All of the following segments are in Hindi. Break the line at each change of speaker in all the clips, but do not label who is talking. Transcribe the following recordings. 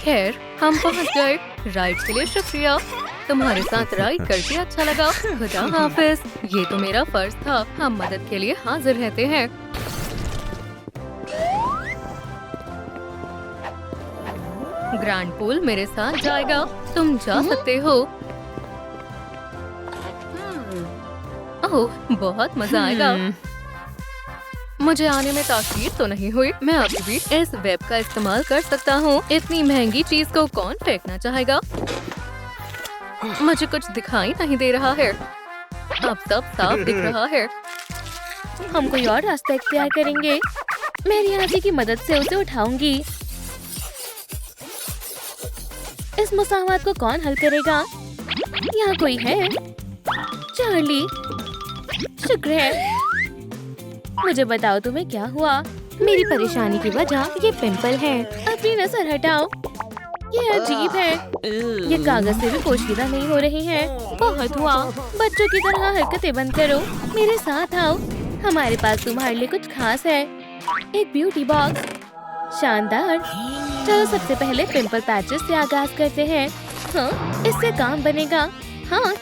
खैर, हम पहुंच गए। राइड के लिए शुक्रिया। तुम्हारे साथ राइड करके अच्छा लगा। खुदा हाफिज। ये तो मेरा फर्ज था। हम मदद के लिए हाजिर रहते हैं। ग्रैंड पूल मेरे साथ जाएगा। तुम जा सकते हो। ओह, बहुत मजा आएगा। मुझे आने में ताकीर तो नहीं हुई। मैं अभी भी इस वेब का इस्तेमाल कर सकता हूँ। इतनी महंगी चीज को कौन फेंकना चाहेगा? मुझे कुछ दिखाई नहीं दे रहा है। अब सब साफ दिख रहा है।
हम कोई और रास्ता इख्तियार करेंगे। मेरी आजी की मदद से उसे उठाऊंगी। इस मुसावात को कौन हल करेगा? यहाँ कोई है? चार्ली, शुक्र है। मुझे बताओ तुम्हें क्या हुआ? मेरी परेशानी की वजह ये पिंपल है। अपनी नजर हटाओ। ये अजीब है। ये कागज से भी पोशीदा नहीं हो रही है। बहुत हुआ। बच्चों की तरह हरकतें बंद करो। मेरे साथ आओ। हमारे पास तुम्हारे लिए कुछ खास है। एक ब्यूटी बॉक्स। शानदार। चलो सबसे पहले पिंपल पैचेस से आगाज करते हैं। हाँ, इससे काम बनेगा। हाँ,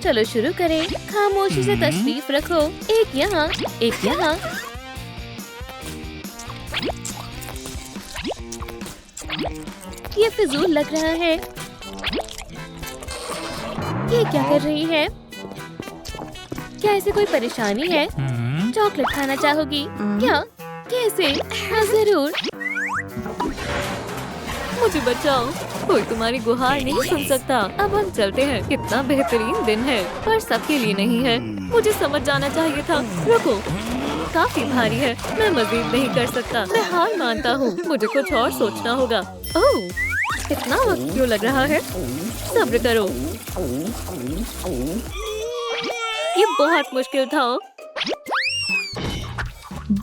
चलो शुरू करें। खामोशी से तशरीफ रखो। एक यहाँ, एक यहाँ। ये फिजूल लग रहा है। ये क्या कर रही है? क्या इसे कोई परेशानी है? चॉकलेट खाना चाहोगी क्या? कैसे? हाँ जरूर।
मुझे बचाओ। कोई तुम्हारी गुहार नहीं सुन सकता। अब हम चलते हैं। कितना बेहतरीन दिन है, पर सबके लिए नहीं है। मुझे समझ जाना चाहिए था। रुको, काफी भारी है। मैं मजीद नहीं कर सकता। मैं हार मानता हूँ। मुझे कुछ और सोचना होगा। ओह, इतना वक्त क्यों लग रहा है? सब्र करो। ये बहुत मुश्किल था।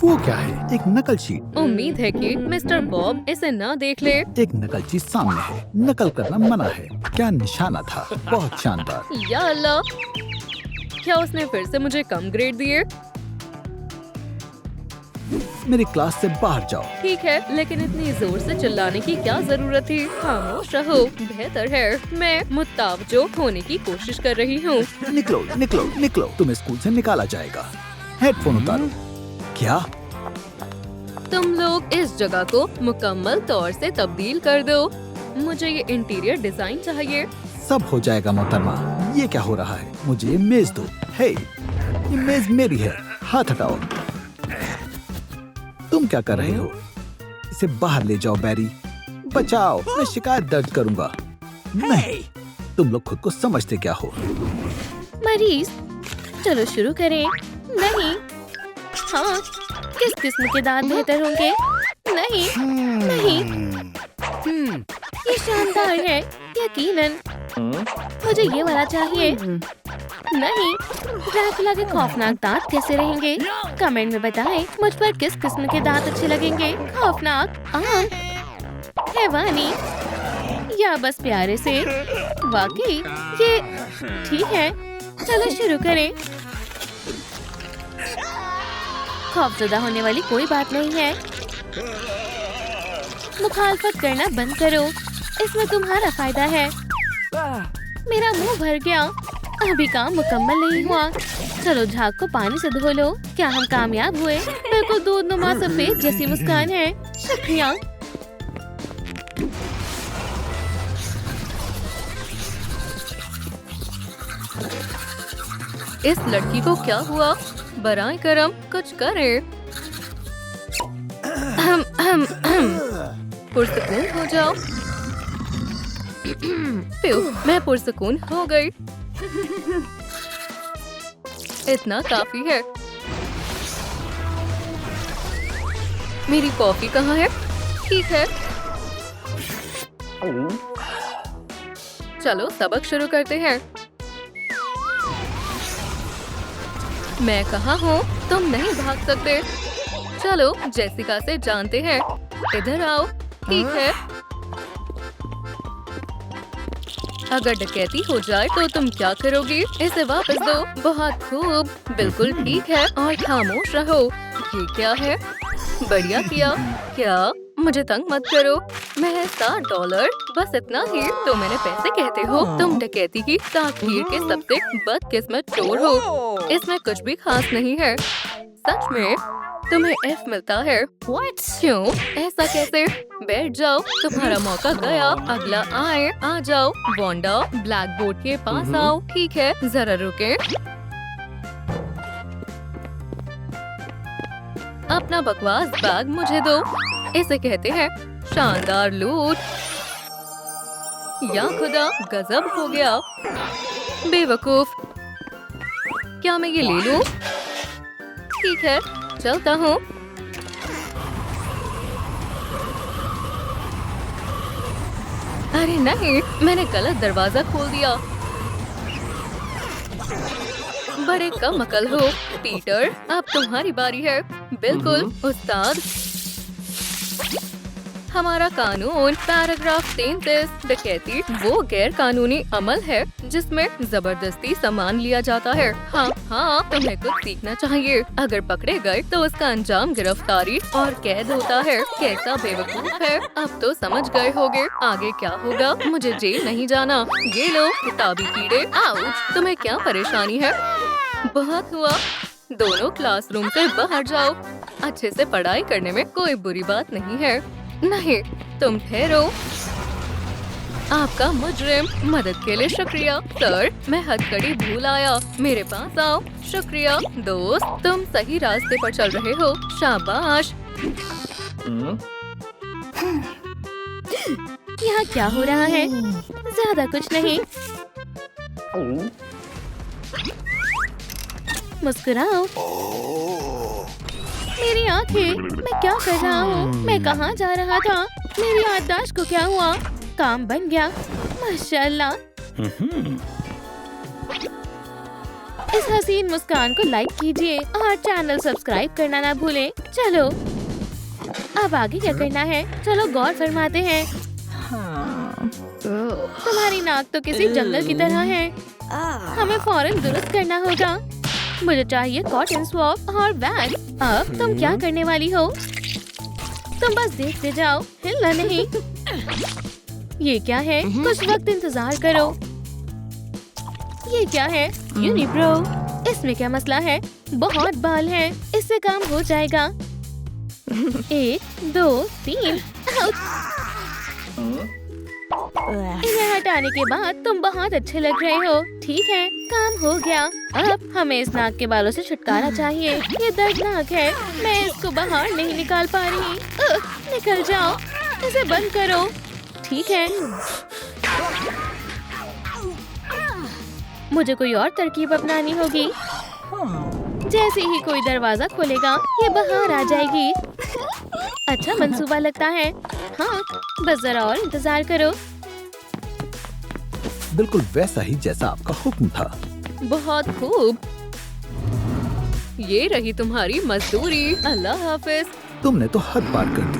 वो क्या है? एक नकल शीट।
उम्मीद है कि मिस्टर बॉब इसे न देख ले।
एक नकल चीज सामने है। नकल करना मना है। क्या निशाना था? बहुत शानदार।
या अल्लाह, क्या उसने फिर से मुझे कम ग्रेड दिए?
मेरी क्लास से बाहर जाओ।
ठीक है, लेकिन इतनी जोर से चिल्लाने की क्या जरूरत थी? खामोश रहो, बेहतर है। मैं मुतावजो होने की कोशिश कर रही हूँ।
निकलो, निकलो, निकलो। तुम्हें स्कूल से निकाला जाएगा। हेडफोन उतारो। क्या?
तुम लोग इस जगह को मुकम्मल तौर से तब्दील कर दो। मुझे ये इंटीरियर डिजाइन चाहिए।
सब हो जाएगा मोहतरमा। ये क्या हो रहा है? मुझे ये मेज दो। हे, ये मेज मेरी है। हाथ हटाओ। तुम क्या कर रहे हो? इसे बाहर ले जाओ बैरी। बचाओ, मैं शिकायत दर्ज करूंगा। नहीं, तुम लोग खुद को समझते क्या हो?
मरीज, चलो शुरू करें। नहीं। हाँ, किस किस्म के दांत बेहतर होंगे? नहीं, नहीं। ये शानदार है, यकीनन। मुझे ये वाला चाहिए। नहीं, ड्रैकुला के खौफनाक दांत कैसे रहेंगे? कमेंट में बताएं मुझ पर किस किस्म के दांत अच्छे लगेंगे। खौफनाक, आम, हैवानी या बस प्यारे से? वाकई ये ठीक है। चलो शुरू करें। खौफजदा होने वाली कोई बात नहीं है। मुखालफत करना बंद करो। इसमें तुम्हारा फायदा है। मेरा मुंह भर गया। अभी काम मुकम्मल नहीं हुआ। चलो झाग को पानी से धो लो। क्या हम कामयाब हुए? बिल्कुल दूधनुमा सफेद जैसी मुस्कान है। शुक्रिया।
इस लड़की को क्या हुआ? बराए करम, कुछ करे। पुरसकून हो जाओ। प्यू, मैं पुरसकून हो गई। इतना काफी है। मेरी कॉफी कहाँ है? ठीक है, चलो सबक शुरू करते हैं। मैं कहाँ हूँ? तुम नहीं भाग सकते। चलो जेसिका से जानते हैं। इधर आओ। ठीक है, अगर डकैती हो जाए तो तुम क्या करोगी? इसे वापस दो। बहुत खूब, बिल्कुल ठीक है। और खामोश रहो। ये क्या है? बढ़िया किया। क्या मुझे तंग मत करो। मैं $7 बस इतना ही तो मैंने पैसे कहते हो। तुम डकैती की ताकदीर के सबसे बदकिस्मत चोर हो। इसमें कुछ भी खास नहीं है। सच में तुम्हें F मिलता है। What? क्यों? ऐसा कैसे? बैठ जाओ, तुम्हारा मौका गया। अगला आए। आ जाओ वांडा, ब्लैक बोर्ड के पास आओ। ठीक है, जरा रुके। अपना बकवास बैग मुझे दो। इसे कहते हैं शानदार लूट। या खुदा, गजब हो गया। बेवकूफ, क्या मैं ये ले लूं? ठीक है, चलता हूँ। अरे नहीं, मैंने गलत दरवाजा खोल दिया। बड़े कम अकल हो पीटर। अब तुम्हारी बारी है। बिल्कुल उस्ताद। हमारा कानून पैराग्राफ 33 डकैती वो गैर कानूनी अमल है जिसमें जबरदस्ती सामान लिया जाता है। हाँ, तुम्हें कुछ सीखना चाहिए। अगर पकड़े गए तो उसका अंजाम गिरफ्तारी और कैद होता है। कैसा बेवकूफ है। अब तो समझ गए होगे आगे क्या होगा। मुझे जेल नहीं जाना। ये लो किताबी कीड़े। आउच, तुम्हें क्या परेशानी है? बहुत हुआ। दोनों क्लासरूम से बाहर जाओ। अच्छे से पढ़ाई करने में कोई बुरी बात नहीं है। नहीं, तुम ठहरो। आपका मुजरिम मदद के लिए शुक्रिया। सर, मैं हथकड़ी भूल आया। मेरे पास आओ। शुक्रिया दोस्त, तुम सही रास्ते पर चल रहे हो। शाबाश।
यहाँ क्या हो रहा है? ज्यादा कुछ नहीं। मुस्कुराओ। मेरी आंखें, मैं क्या कर रहा हूँ? मैं कहाँ जा रहा था? मेरी याददाश्त को क्या हुआ? काम बन गया। माशाल्लाह। इस हसीन मुस्कान को लाइक कीजिए और चैनल सब्सक्राइब करना ना भूलें। चलो, अब आगे क्या करना है? चलो गौर फरमाते हैं। तुम्हारी नाक तो किसी जंगल की तरह है। हमें फौरन दुरुस्त करना होगा। मुझे चाहिए कॉटन स्वॉब और वैक्स। अब तुम क्या करने वाली हो? तुम बस देखते जाओ, हिलना नहीं। ये क्या है? कुछ वक्त इंतजार करो। ये क्या है? यूनिप्रो। इसमें क्या मसला है? बहुत बाल है, इससे काम हो जाएगा। 1 2 3। इन्हें हटाने के बाद तुम बहुत अच्छे लग रहे हो। ठीक है, काम हो गया। अब हमें इस नाक के बालों से छुटकारा चाहिए। ये दर्दनाक है। मैं इसको बाहर नहीं निकाल पा रही। निकल जाओ, इसे बंद करो। ठीक है, मुझे कोई और तरकीब अपनानी होगी। जैसे ही कोई दरवाजा खोलेगा, ये बाहर आ जाएगी। अच्छा मंसूबा लगता है। हाँ, बस जरा और इंतजार करो।
बिल्कुल वैसा ही जैसा आपका हुक्म था।
बहुत खूब। ये रही तुम्हारी मजदूरी। अल्लाह हाफिज।
तुमने तो हद पार कर दी।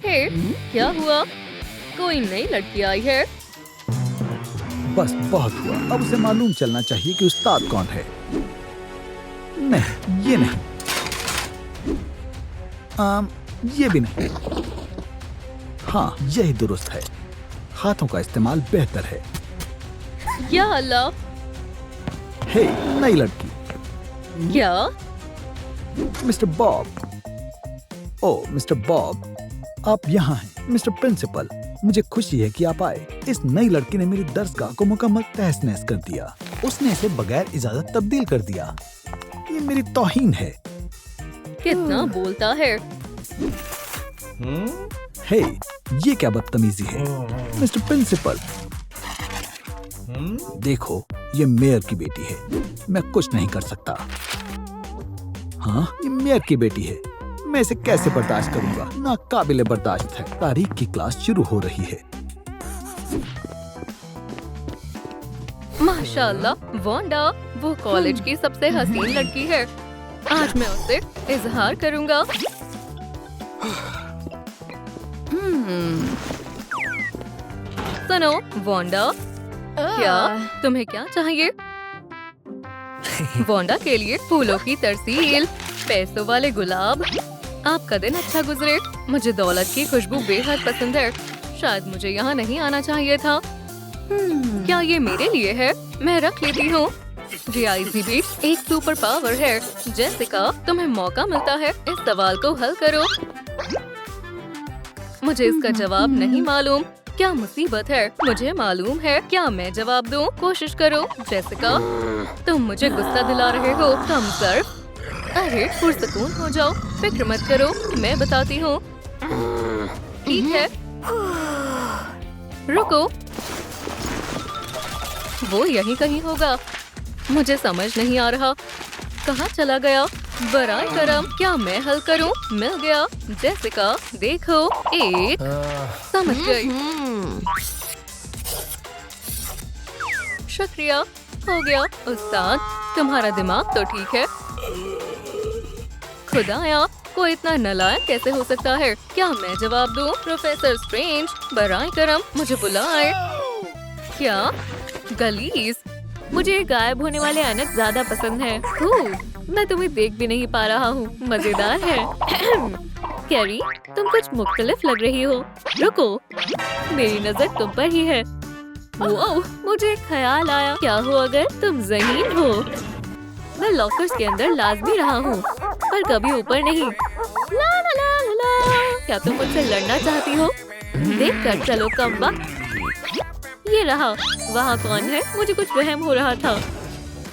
हे, क्या हुआ? कोई नई लड़की आई है?
बस बहुत हुआ। अब उसे मालूम चलना चाहिए कि उस्ताद कौन है। नहीं, ये नहीं। ये भी नहीं। हाँ, यही दुरुस्त है। हाथों का इस्तेमाल बेहतर है।
या अल्लाह।
हे, नई लड़की।
क्या?
Mister Bob. Oh, mister Bob, आप यहाँ हैं। मिस्टर प्रिंसिपल, मुझे खुशी है कि आप आए। इस नई लड़की ने मेरी दरसगाह को मुकम्मल तहस-नहस कर दिया। उसने इसे बगैर इजाजत तब्दील कर दिया। ये मेरी तौहीन है।
कितना बोलता है।
हे, ये क्या बदतमीजी है? मिस्टर प्रिंसिपल, देखो, ये मेयर की बेटी है। मैं कुछ नहीं कर सकता। हाँ, ये मेयर की बेटी है। मैं इसे कैसे बर्दाश्त करूंगा? नाकाबिले बर्दाश्त है। तारीख की क्लास शुरू हो रही है।
माशाल्लाह, वांडा वो कॉलेज की सबसे हसीन लड़की है। आज मैं उससे इजहार करूंगा। सुनो वांडा, क्या तुम्हें क्या चाहिए? वांडा के लिए फूलों की तरसील, पैसों वाले गुलाब। आपका दिन अच्छा गुजरे। मुझे दौलत की खुशबू बेहद पसंद है। शायद मुझे यहाँ नहीं आना चाहिए था। क्या ये मेरे लिए है? मैं रख लेती हूँ। रियाजी भी एक सुपर पावर है। जेसिका, तुम्हें मौका मिलता है, इस सवाल को हल करो। मुझे इसका जवाब नहीं मालूम। क्या मुसीबत है? मुझे मालूम है। क्या मैं जवाब दूं? कोशिश करो। जेसिका, तुम मुझे गुस्सा दिला रहे हो। कम सर। अरे पुरसकून हो जाओ, फिक्र मत करो, मैं बताती हूँ। ठीक है, रुको, वो यहीं कहीं होगा। मुझे समझ नहीं आ रहा, कहाँ चला गया? बराए करम, क्या मैं हल करूं? मिल गया। जेसिका, देखो, एक समझ गई। शुक्रिया, हो गया। उस्ताद, तुम्हारा दिमाग तो ठीक है। खुदाया, कोई इतना नालायक कैसे हो सकता है? क्या मैं जवाब दूं? प्रोफेसर स्ट्रेंज, बराए करम, मुझे बुलाए। क्या? गलीज, मुझे गायब होने वाले अनक ज्यादा पसंद है। मैं तुम्हें देख भी नहीं पा रहा हूँ। मजेदार है। कैरी, तुम कुछ मुख्तलिफ लग रही हो। रुको, मेरी नजर तुम पर ही है। वाह, मुझे एक ख्याल आया। क्या हो अगर तुम ज़हीन हो? मैं लॉकर्स के अंदर लाज़मी रहा हूँ, पर कभी ऊपर नहीं। ला ला ला ला ला। क्या तुम मुझसे लड़ना चाहती हो? देख कर चलो कम्बा। ये रहा। वहाँ कौन है? मुझे कुछ वहम हो रहा था।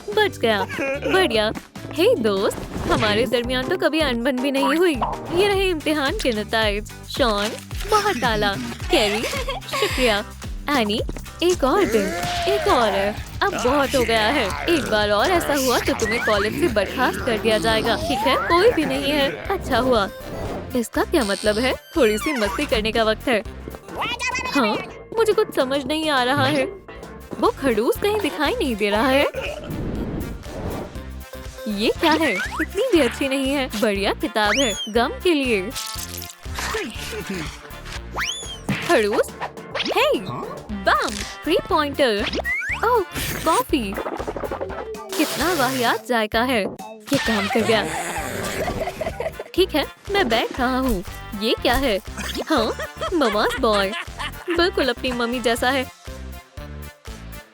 बच गया। बढ़िया। हे दोस्त, हमारे दरमियान तो कभी अनबन भी नहीं हुई। ये रहे इम्तिहान के नताइज। शॉन, बहुत डाला। कैरी, शुक्रिया। एनी, एक और दिन, एक और है। अब बहुत हो गया है। एक बार और ऐसा हुआ तो तुम्हें कॉलेज से बर्खास्त कर दिया जाएगा। ठीक है, कोई भी नहीं है। अच्छा हुआ। इसका क्या मतलब है? थोड़ी सी मस्ती करने का वक्त है। हाँ, मुझे कुछ समझ नहीं आ रहा है। वो खड़ूस कहीं दिखाई नहीं दे रहा है। ये क्या है? इतनी भी अच्छी नहीं है। बढ़िया किताब है, गम के लिए। खड़ूस, हे, बम, 3 पॉइंटर। ओह, कॉफी, कितना वाहियात जायका है। ये काम कर गया। ठीक है, मैं बैठ रहा हूँ। ये क्या है? हाँ, ममास बॉय, बिल्कुल अपनी मम्मी जैसा है।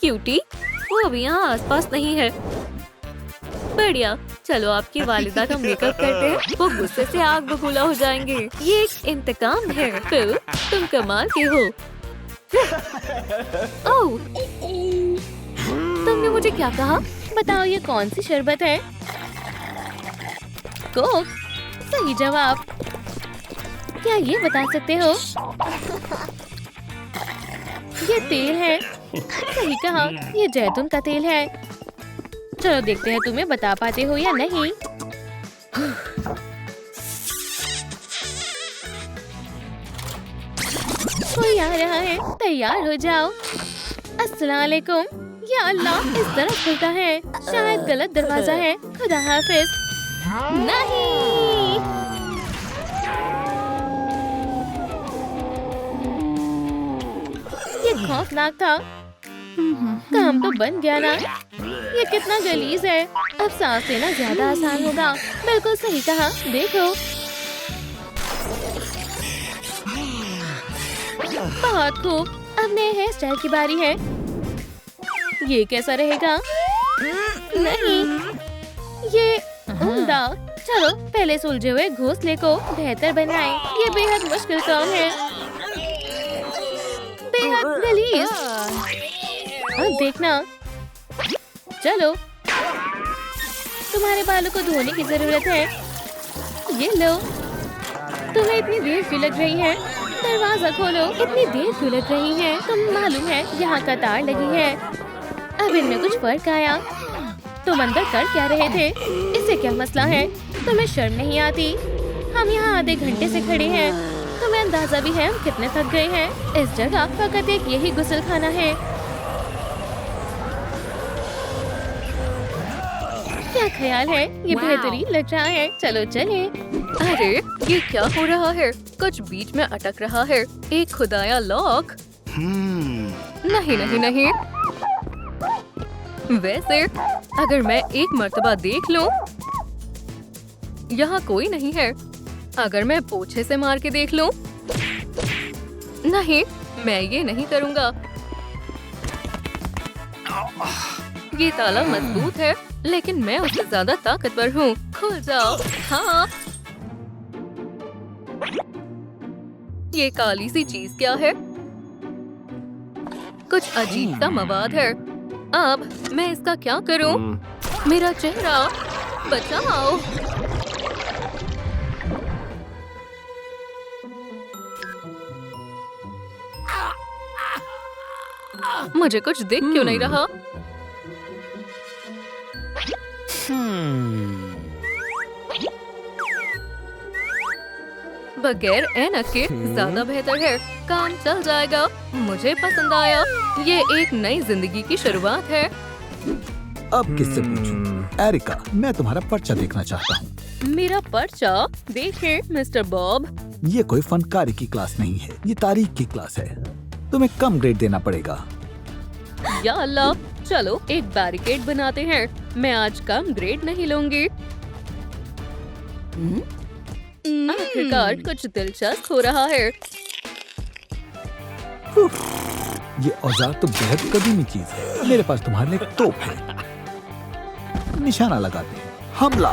क्यूटी, वो अभी यहाँ आसपास नहीं है। बढ़िया, चलो आपकी वालिदा का मेकअप करते हैं। वो गुस्से से आग बबूला हो जाएंगे। ये एक इंतकाम है। फिल, तुम कमाल के हो। ओह, तुमने मुझे क्या कहा?
बताओ, ये कौन सी शरबत है? कोक, सही जवाब। क्या ये बता सकते हो? ये तेल है। सही कहा, ये जैतून का तेल है। चलो देखते हैं तुम्हें बता पाते हो या नहीं। कोई आ रहा है, तैयार हो जाओ। अस्सलाम वालेकुम। या अल्लाह, इस तरफ खुलता है। शायद गलत दरवाजा है। खुदा हाफिज। नहीं, ये खौफनाक था। काम तो बन गया ना। ये कितना गलीज है। अब सांस लेना ज्यादा आसान होगा। बिल्कुल सही कहा। देखो, बहुत खूब। अब नए हेयर स्टाइल की बारी है। ये कैसा रहेगा? नहीं, ये उम्दा। चलो पहले सुलझे हुए घोंसले को बेहतर बनाएं। ये बेहद मुश्किल काम है, बेहद गलीज। अब देखना। चलो, तुम्हारे बालों को धोने की जरूरत है। ये लो। तुम्हें इतनी देर क्यों लग रही है? दरवाजा खोलो। इतनी देर क्यों लग रही है? तुम मालूम है यहाँ कतार लगी है। अब इनमें कुछ फर्क आया। तुम अंदर कर क्या रहे थे? इससे क्या मसला है? तुम्हें शर्म नहीं आती? हम यहाँ आधे घंटे से खड़े हैं। तुम्हें अंदाजा भी है हम कितने थक गए हैं। इस जगह फकत एक यही गुस्ल खाना है। क्या ख्याल है? ये बेहतरीन लग रहा है। चलो चले।
अरे, ये क्या हो रहा है? कुछ बीच में अटक रहा है। एक खुदाया लॉक। नहीं नहीं नहीं, वैसे अगर मैं एक मर्तबा देख लूं, यहाँ कोई नहीं है। अगर मैं पोछे से मार के देख लूं, नहीं, मैं ये नहीं करूँगा। ये ताला मजबूत है, लेकिन मैं उससे ज्यादा ताकतवर हूँ। खुल जाओ। हाँ। ये काली सी चीज क्या है? कुछ अजीब सा मवाद है। अब मैं इसका क्या करूं? मेरा चेहरा बचाओ। मुझे कुछ दिख क्यों नहीं रहा? बगैर ऐनक के ज्यादा बेहतर है। काम चल जाएगा। मुझे पसंद आया। ये एक नई जिंदगी की शुरुआत है।
अब किससे पूछूं? एरिका, मैं तुम्हारा पर्चा देखना चाहता हूँ।
मेरा पर्चा? देखिए मिस्टर बॉब।
ये कोई फनकारी की क्लास नहीं है, ये तारीख की क्लास है। तुम्हें कम ग्रेड देना पड़ेगा।
या अल्लाह, चलो एक बैरिकेड बनाते हैं। मैं आज कम ग्रेड नहीं लूंगी। आखिरकार कुछ दिलचस्प हो रहा है।
ये औजार तो बेहद कदीमी चीज है। मेरे पास तुम्हारे लिए एक तोप है। निशाना लगाते हैं। हमला।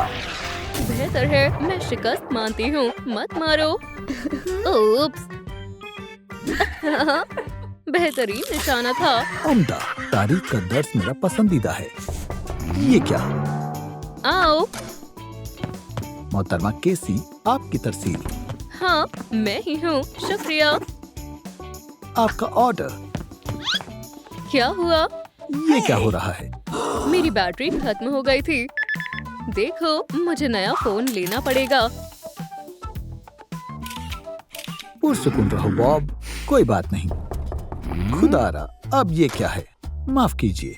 बेहतर है, मैं शिकस्त मानती हूँ। मत मारो। ओप्स। बेहतरीन निशाना था।
उम्दा। तारीख का दर्स मेरा पसंदीदा है। ये क्या?
आओ।
मोहतरमा केसी, आपकी तरसील।
हाँ, मैं ही हूँ। शुक्रिया।
आपका ऑर्डर।
क्या हुआ?
ये क्या हो रहा है?
मेरी बैटरी खत्म हो गई थी। देखो, मुझे नया फोन लेना पड़ेगा।
पुरसुकून रहो बॉब, कोई बात नहीं। खुदारा, अब ये क्या है? माफ कीजिए।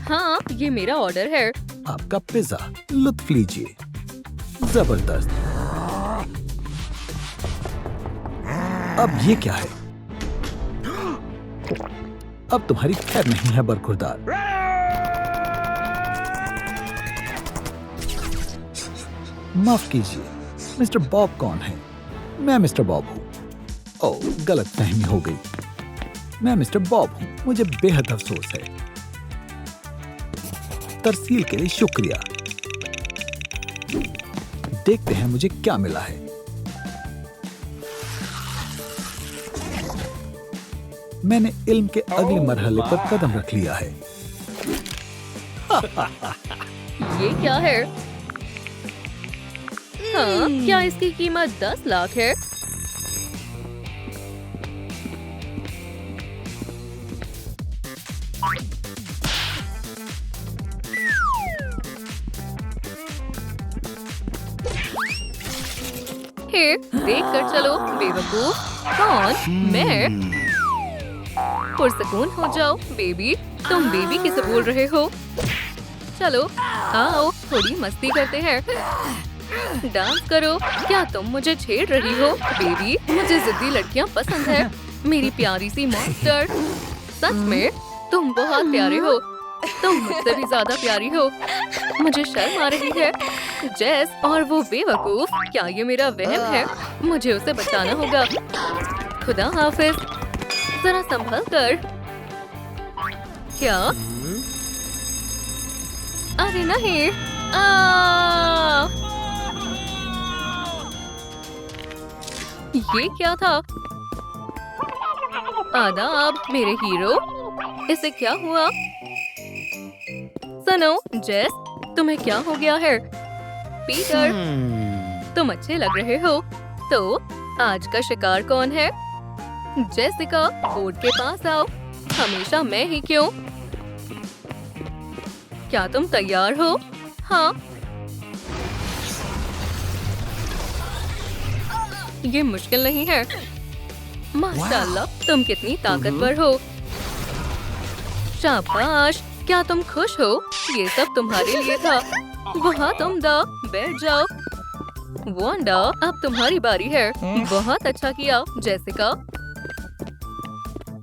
हाँ, ये मेरा ऑर्डर है।
आपका पिज्जा, लुत्फ लीजिए। जबरदस्त। अब ये क्या है? अब तुम्हारी खैर नहीं है बरखुरदार। माफ कीजिए, मिस्टर बॉब कौन है? मैं मिस्टर बॉब हूँ। ओह, गलत फहमी हो गई। मैं मिस्टर बॉब हूँ। मुझे बेहद अफसोस है। तरसील के लिए शुक्रिया। देखते हैं मुझे क्या मिला है। मैंने इल्म के अगले मरहले पर कदम रख लिया है।
ये क्या है? हाँ, क्या इसकी कीमत 10 लाख है? हे, देख कर चलो बेवकूफ। कौन? मैं? पुरसकून हो जाओ बेबी। तुम बेबी किसे बोल रहे हो? चलो आओ, थोड़ी मस्ती करते हैं। डांस करो। क्या तुम मुझे छेड़ रही हो बेबी? मुझे जिद्दी लड़कियां पसंद है। मेरी प्यारी सी मॉन्स्टर। सच में तुम बहुत प्यारे हो। तुम मुझसे भी ज्यादा प्यारी हो। मुझे शर्म आ रही है। जेस और वो बेवकूफ, क्या ये मेरा वहम है? मुझे उसे बचाना होगा। खुदा हाफिज। जरा संभल कर। क्या? अरे नहीं। ये क्या था? आदाब मेरे हीरो। इसे क्या हुआ? सुनो जेस, तुम्हें क्या हो गया है? पीटर, तुम अच्छे लग रहे हो। तो आज का शिकार कौन है? जेसिका, बोर्ड के पास आओ। हमेशा मैं ही क्यों? क्या तुम तैयार हो? हाँ। ये मुश्किल नहीं है। माशाल्लाह, तुम कितनी ताकतवर हो। शाबाश। क्या तुम खुश हो? ये सब तुम्हारे लिए था। बहुत उम्दा। बैठ जाओ। वांडा, अब तुम्हारी बारी है। बहुत अच्छा किया जेसिका।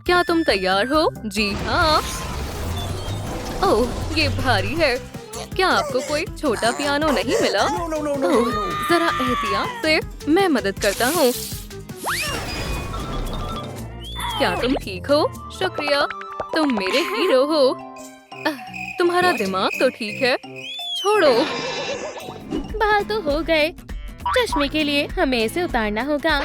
क्या तुम तैयार हो? जी हाँ। ओह, ये भारी है। क्या आपको कोई छोटा पियानो नहीं मिला? ओह, जरा एहतियात से, मैं मदद करता हूँ। क्या तुम ठीक हो? शुक्रिया, तुम मेरे हीरो हो। तुम्हारा दिमाग तो ठीक है। छोड़ो।
बाल तो हो गए। चश्मे के लिए हमें इसे उतारना होगा।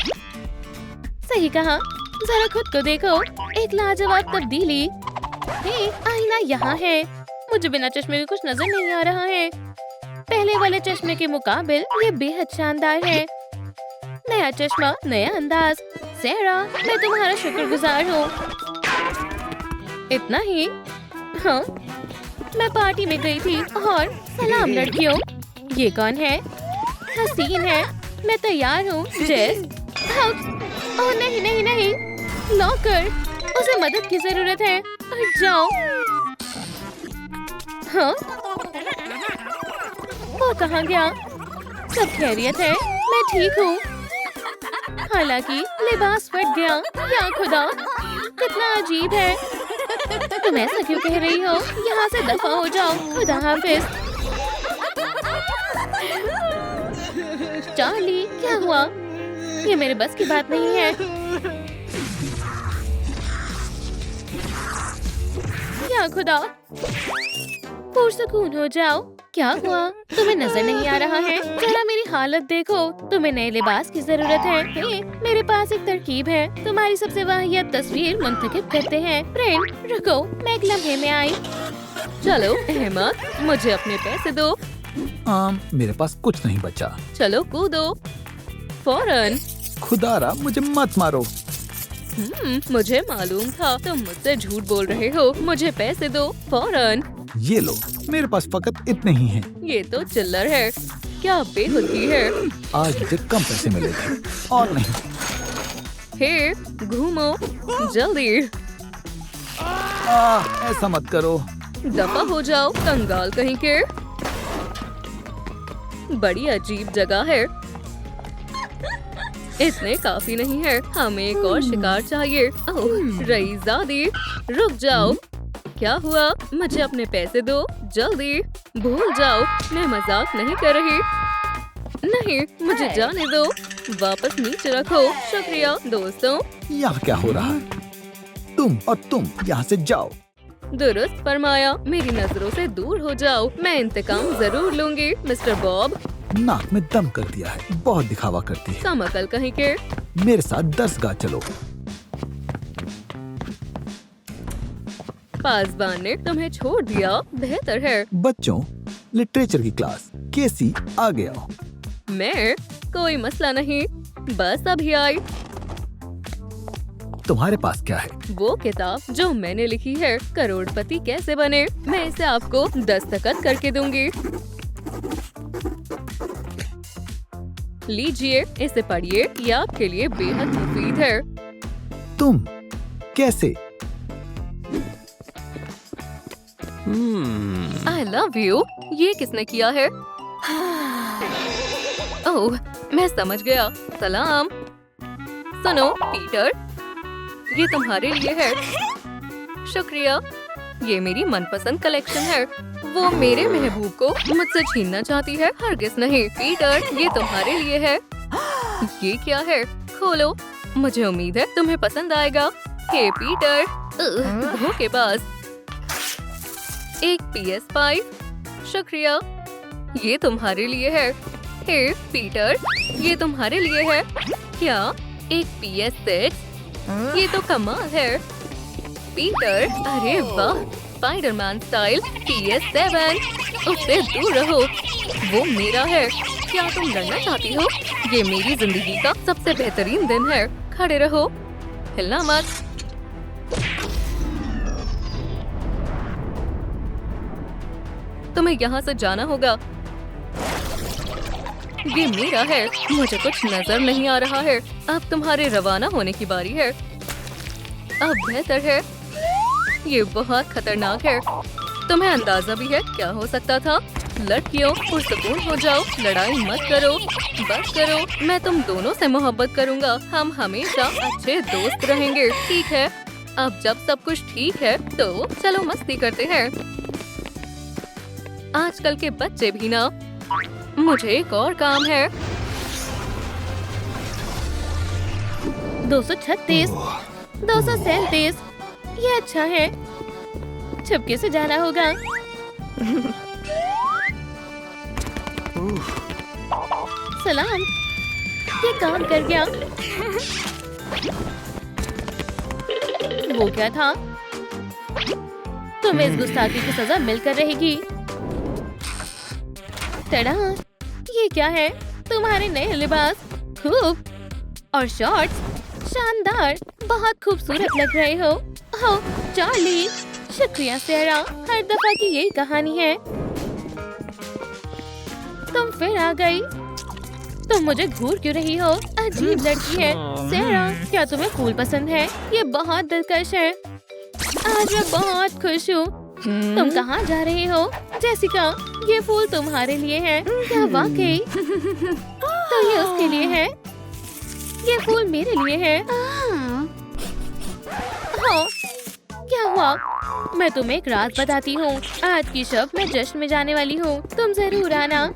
सही कहा। जरा खुद को देखो, एक लाजवाब तब्दीली। हे, आईना यहाँ है। मुझे बिना चश्मे के कुछ नजर नहीं आ रहा है। पहले वाले चश्मे के मुकाबिल ये बेहद शानदार है। नया चश्मा, नया अंदाज। सेरा, मैं तुम्हारा शुक्रगुजार हूँ। इतना ही? हाँ, मैं पार्टी में गई थी और सलाम लड़कियों। ये कौन है? हसीन है। मैं तैयार हूँ। जेस। ओह नहीं नहीं नहीं, लॉकर, उसे मदद की जरूरत है। हट जाओ। हाँ? वो कहाँ गया? सब खैरियत है, मैं ठीक हूँ। हालांकि लिबास फट गया। या खुदा, कितना अजीब है। तुम ऐसा क्यों कह रही हो? यहाँ से दफा हो जाओ। खुदा हाफिज। चार्ली, क्या हुआ? ये मेरे बस की बात नहीं है। या खुदा, पुरसकून हो जाओ। क्या हुआ? तुम्हें नजर नहीं आ रहा है? जरा मेरी हालत देखो। तुम्हें नए लिबास की जरूरत है। हे, मेरे पास एक तरकीब है। तुम्हारी सबसे वाहियात तस्वीर मुंतखब करते हैं। फ्रेंड, रुको, मैं एक लम्हे में आई।
चलो अहमद, मुझे अपने पैसे दो।
मेरे पास कुछ नहीं बचा।
चलो कूदो फौरन।
खुदारा, मुझे मत मारो।
मुझे मालूम था तुम मुझसे झूठ बोल रहे हो। मुझे पैसे दो फौरन।
ये लो, मेरे पास फकत इतने ही हैं।
ये तो चिल्लर है। क्या बेहुदगी है।
आज मुझे कम पैसे मिले थे और नहीं।
हे, घूमो जल्दी।
ऐसा मत करो।
दफा हो जाओ, कंगाल कहीं के। बड़ी अजीब जगह है। इतने काफी नहीं है, हमें एक और शिकार चाहिए। ओह, रईज़ादी, रुक जाओ। क्या हुआ? मुझे अपने पैसे दो जल्दी। भूल जाओ, मैं मजाक नहीं कर रही। नहीं, मुझे जाने दो। वापस नीचे रखो। शुक्रिया दोस्तों।
यहाँ क्या हो रहा है? तुम और तुम यहाँ से जाओ।
दुरुस्त फरमाया। मेरी नजरों से दूर हो जाओ। मैं इंतकाम जरूर लूंगी मिस्टर बॉब।
नाक में दम कर दिया है। बहुत दिखावा करती है।
कम अकल कहीं के।
मेरे साथ दरसगाह चलो।
पासबान ने तुम्हें छोड़ दिया। बेहतर है।
बच्चों, लिटरेचर की क्लास। केसी, आ गया।
मैं? कोई मसला नहीं, बस अभी आई।
तुम्हारे पास क्या है?
वो किताब जो मैंने लिखी है, करोड़पति कैसे बने। मैं इसे आपको दस्तखत करके दूंगी। लीजिए, इसे पढ़िए। ये आपके लिए बेहद मुफीद है।
तुम कैसे?
I love you. ये किसने किया है? ओह, मैं समझ गया। सलाम। सुनो पीटर, ये तुम्हारे लिए है। शुक्रिया। ये मेरी मनपसंद कलेक्शन है। वो मेरे महबूब को मुझसे छीनना चाहती है। हरगिज़ नहीं। पीटर, ये तुम्हारे लिए है। ये क्या है? खोलो। मुझे उम्मीद है तुम्हें पसंद आएगा। हे पीटर, धोखेबाज। एक PS5। शुक्रिया। ये तुम्हारे लिए है। हे पीटर, ये तुम्हारे लिए है। क्या? एक PS6? ये तो कमाल है। पीटर, अरे वाह, स्पाइडरमैन स्टाइल PS7। उससे दूर रहो, वो मेरा है। क्या तुम लड़ना चाहती हो? ये मेरी जिंदगी का सबसे बेहतरीन दिन है। खड़े रहो, हिलना मत। तुम्हें यहाँ से जाना होगा। ये मेरा है। मुझे कुछ नजर नहीं आ रहा है। अब तुम्हारे रवाना होने की बारी है। अब बेहतर है। ये बहुत खतरनाक है। तुम्हें अंदाजा भी है क्या हो सकता था? लड़कियों, पुरसकून हो जाओ। लड़ाई मत करो। बस करो। मैं तुम दोनों से मोहब्बत करूंगा। हम हमेशा अच्छे दोस्त रहेंगे। ठीक है, अब जब सब कुछ ठीक है तो चलो मस्ती करते हैं। आजकल के बच्चे भी ना। मुझे एक और काम है।
236, 237, ये अच्छा है। छुपके से जाना होगा। सलाम, ये काम कर गया। वो क्या था? तुम्हें इस गुस्ताखी की सजा मिलकर रहेगी। टड़ा, ये क्या है? तुम्हारे नए लिबास खूब और शॉर्ट्स शानदार, बहुत खूबसूरत लग रहे हो। हो चार्ली, शुक्रिया सेरा, हर दफा की यही कहानी है। तुम फिर आ गई। तुम मुझे घूर क्यों रही हो? अजीब लड़की है। सेरा, क्या तुम्हें फूल पसंद है? ये बहुत दिलकश है। आज मैं बहुत खुश हूँ। तुम कहाँ जा रहे हो? जेसिका, ये फूल तुम्हारे लिए है। क्या वाकई? तो ये उसके लिए है। ये फूल मेरे लिए है। हाँ, क्या हुआ? मैं तुम्हें एक राज बताती हूँ। आज की शब मैं जश्न में जाने वाली हूँ। तुम जरूर आना।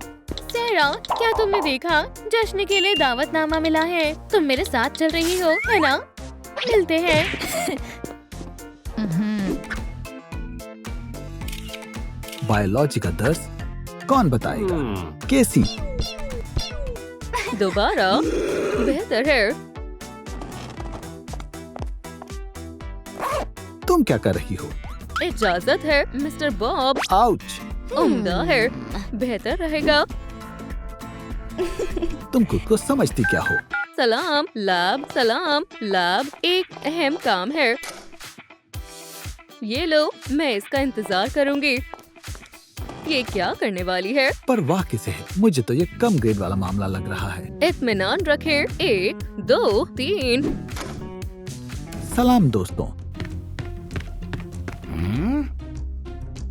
सेरा, क्या तुमने देखा? जश्न के लिए दावतनामा मिला है। तुम मेरे साथ चल रही हो, है ना? मिलते हैं।
बायोलॉजी का दर्स कौन बताएगा? केसी।
दोबारा बेहतर है।
तुम क्या कर रही हो?
इजाजत है मिस्टर बॉब।
आउच!
उम्दा है, बेहतर रहेगा।
तुम खुद को समझती क्या हो?
सलाम लैब, एक अहम काम है। ये लो, मैं इसका इंतजार करूंगी। ये क्या करने वाली है?
परवाह किसे है? मुझे तो ये कम ग्रेड वाला मामला लग रहा है।
इत्मीनान रखें। 1, 2, 3।
सलाम दोस्तों।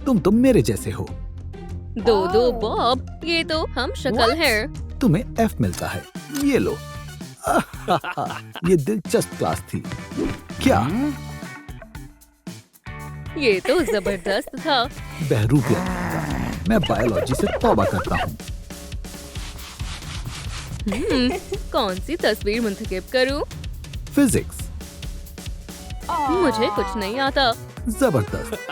तुम तो मेरे जैसे हो।
2 बॉब, ये तो हम शक्ल हैं।
तुम्हें F मिलता है। ये लो। ये दिलचस्प क्लास थी। क्या?
ये तो जबरदस्त था।
बहरूपिया, मैं बायोलॉजी से तौबा करता हूँ।
कौन सी तस्वीर मुंतखब करूं?
फिजिक्स।
मुझे कुछ नहीं आता।
जबरदस्त।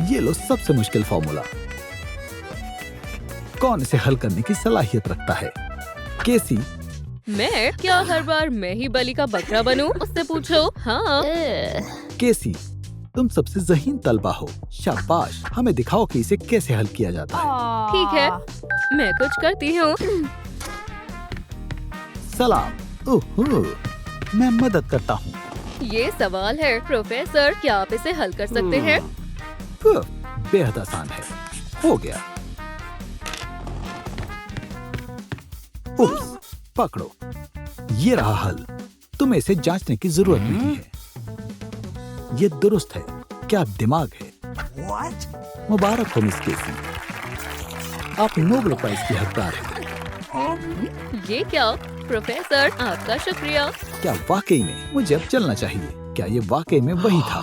ये लो सबसे मुश्किल फॉर्मूला। कौन इसे हल करने की सलाहियत रखता है? केसी।
मैं क्या हर बार मैं ही बलि का बकरा बनूं? उससे पूछो। हाँ।
केसी, तुम सबसे ज़हीन तलबा हो। शाबाश, हमें दिखाओ कि इसे कैसे हल किया जाता है।
ठीक है, मैं कुछ करती हूँ।
सलाम। ओहो, मैं मदद करता हूँ।
ये सवाल है प्रोफेसर, क्या आप इसे हल कर सकते हैं?
बेहद आसान है। हो गया। उप्स, पकड़ो। ये रहा हल। तुम्हें इसे जांचने की जरूरत नहीं है। ये दुरुस्त है। क्या दिमाग है? मुबारक हो मिस केसी, आप नोबेल प्राइज की हकदार हैं।
ये क्या? प्रोफेसर, आपका शुक्रिया।
क्या वाकई में? मुझे अब चलना चाहिए। क्या ये वाकई में वही था?